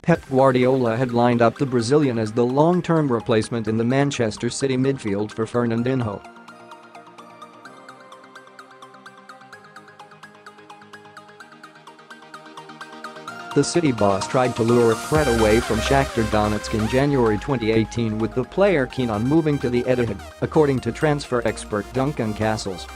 Pep Guardiola had lined up the Brazilian as the long-term replacement in the Manchester City midfield for Fernandinho. The City boss tried to lure Fred away from Shakhtar Donetsk in January 2018 with the player keen on moving to the Etihad, according to transfer expert Duncan Castles.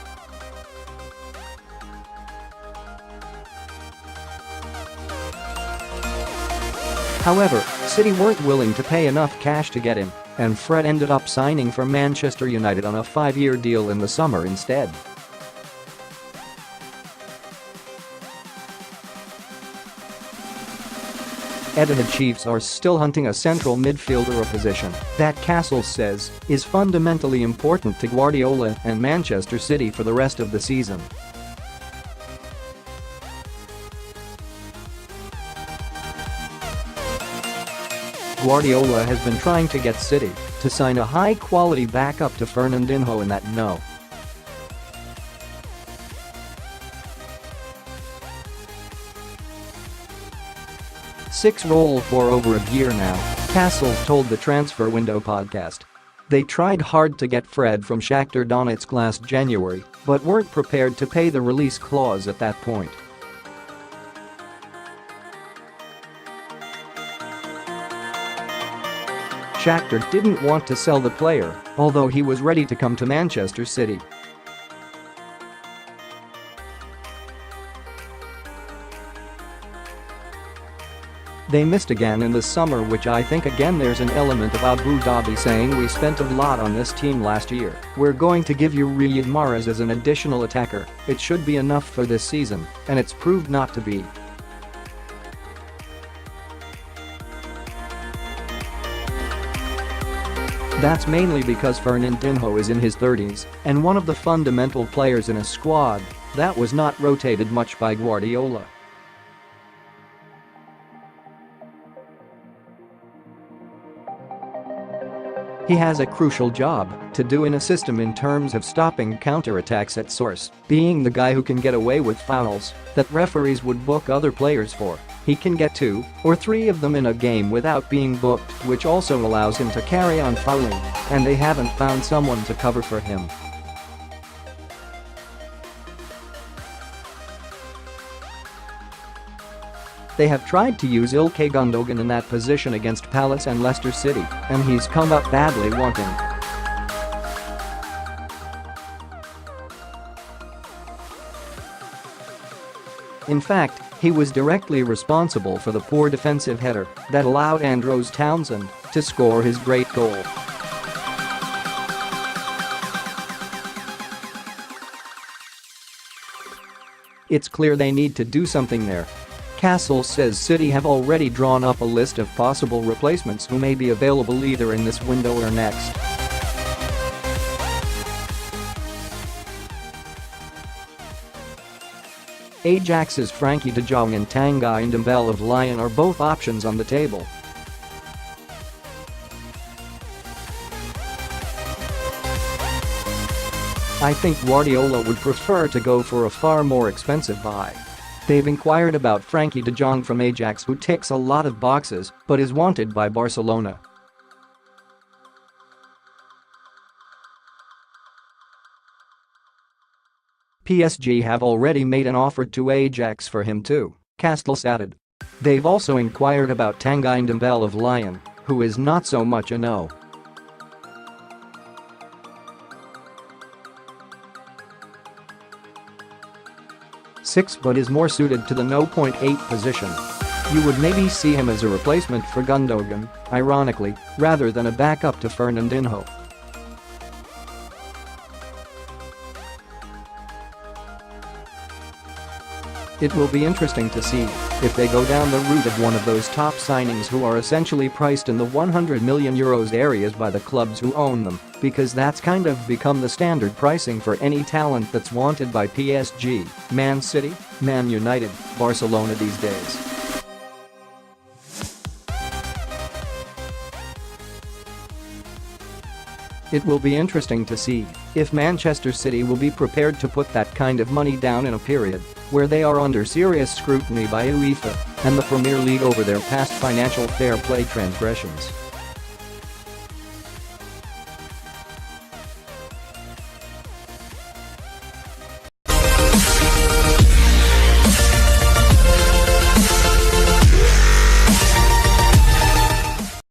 However, City weren't willing to pay enough cash to get him, and Fred ended up signing for Manchester United on a 5-year deal in the summer instead. Etihad Chiefs are still hunting a central midfielder, a position that Castlse says is fundamentally important to Guardiola and Manchester City for the rest of the season. Guardiola has been trying to get City to sign a high-quality backup to Fernandinho in that no. Six role for over a year now, Castlse told the Transfer Window podcast. They tried hard to get Fred from Shakhtar Donetsk last January, but weren't prepared to pay the release clause at that point. Shakhtar didn't want to sell the player, although he was ready to come to Manchester City. They missed again in the summer, which I think again there's an element of Abu Dhabi saying we spent a lot on this team last year, we're going to give you Riyad Mahrez as an additional attacker, it should be enough for this season, and it's proved not to be. That's mainly because Fernandinho is in his 30s and one of the fundamental players in a squad that was not rotated much by Guardiola. He has a crucial job to do in a system in terms of stopping counter-attacks at source, being the guy who can get away with fouls that referees would book other players for. He can get 2 or 3 of them in a game without being booked, which also allows him to carry on fouling, and they haven't found someone to cover for him. They have tried to use Ilkay Gundogan in that position against Palace and Leicester City, and he's come up badly wanting. In fact, he was directly responsible for the poor defensive header that allowed Andros Townsend to score his great goal. It's clear they need to do something there. Castlse says City have already drawn up a list of possible replacements who may be available either in this window or next. Ajax's Frankie de Jong and Tanguy Ndombele of Lyon are both options on the table. I think Guardiola would prefer to go for a far more expensive buy. They've inquired about Frankie de Jong from Ajax, who ticks a lot of boxes but is wanted by Barcelona. PSG have already made an offer to Ajax for him too, Castlse added. They've also inquired about Tanguy Ndombele of Lyon, who is not so much a no. But is more suited to the no.8 position. You would maybe see him as a replacement for Gundogan, ironically, rather than a backup to Fernandinho. It will be interesting to see if they go down the route of one of those top signings who are essentially priced in the €100 million areas by the clubs who own them, because that's kind of become the standard pricing for any talent that's wanted by PSG, Man City, Man United, Barcelona these days. It will be interesting to see if Manchester City will be prepared to put that kind of money down in a period where they are under serious scrutiny by UEFA and the Premier League over their past financial fair play transgressions.